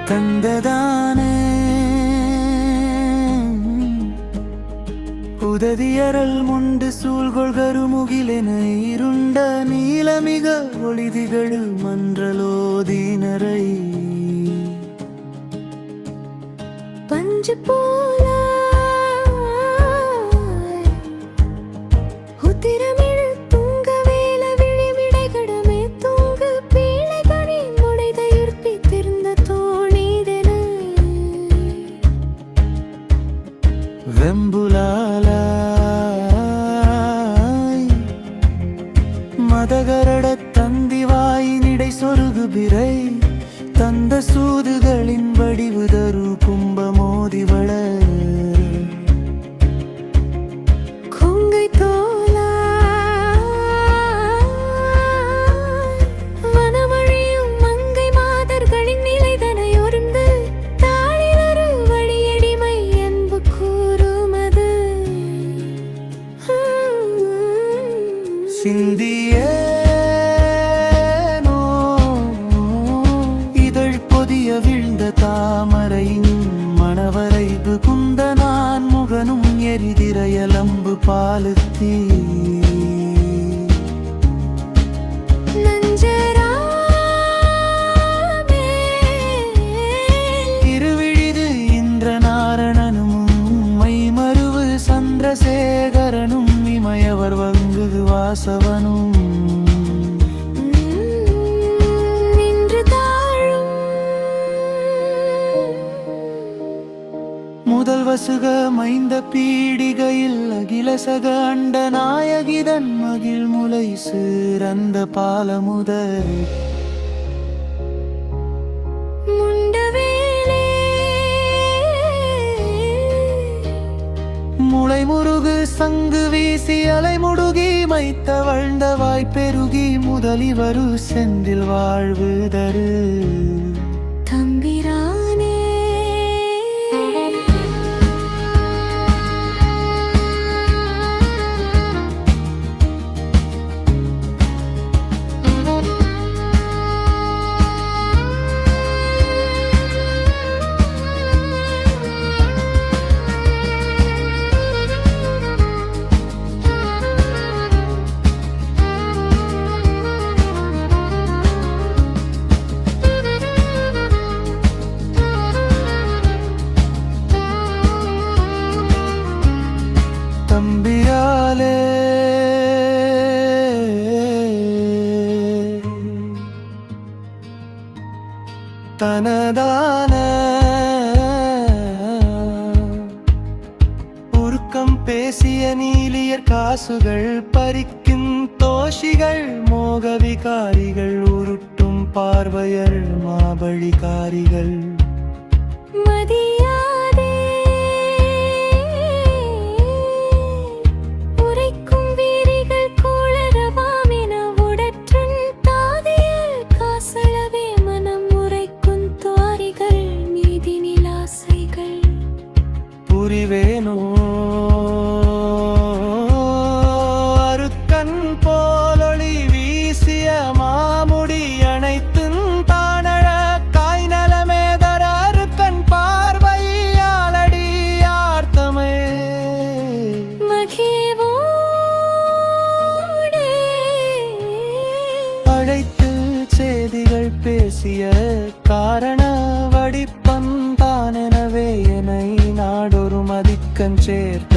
தந்ததானே உதவியரல் முண்டு சூழ்கொள்கருமுகிலென இருண்ட நீலமிக ஒளிதிகள் மன்றலோதினரை பஞ்சு போல உத்திரமிழ் துங்க வேல விழிவிடைகடமே தூங்கு பீழைகனி முடைதையுற்பி திருந்த தோணிதென வெம்புலாலாய் மதகரட தந்திவாயினிடை சொருகு பிறை தந்த சூதுகளின் வடிவுதரு கும்பமோதி வளர் கொங்கை தோலா வனமழியும் மங்கை மாதர்களின் நிலைதனை ஒருந்து தாளிலொரு வழியடிமை என்பு கூறுமது சிந்தியே விழுந்த தாமரையின் மணவரைவு குந்த நான் முகனும் எரிதிரையலம்பு பாலுத்தீ இருவிழிது இந்திரநாரணனும் மைமருவு சந்திரசேகரனும் இமயவர் வங்கு வாசவனும் முதல் வசுக மைந்த பீடிகையில் அகிலசக அண்ட நாயகிதன் மகிழ் முலை சிறந்த பாலமுதர் முளை முருகு சங்கு வீசி அலை முடுகி மைத்த வழ்ந்த வாய்ப்பெருகி முதலி வரு செந்தில் வாழ்வு தரு தம்பிரானே தம்பிராலே தனதான உருக்கம் பேசிய நீலியர் காசுகள் பறிக்கும் தோஷிகள் மோகவிகாரிகள் உருட்டும் பார்வையர் மாபழிகாரிகள் புரிவேனோ அருக்கன் போலொளி வீசிய மாமுடி அனைத்தும் தானழ காய் நலமேதர அருக்கன் பார்வையாளடி ஆர்த்தமே அழைத்து செய்திகள் பேசிய காரண வடிப்பம் தானெனவே என்னை நாடொரு மதிக்கன் சேர்த்து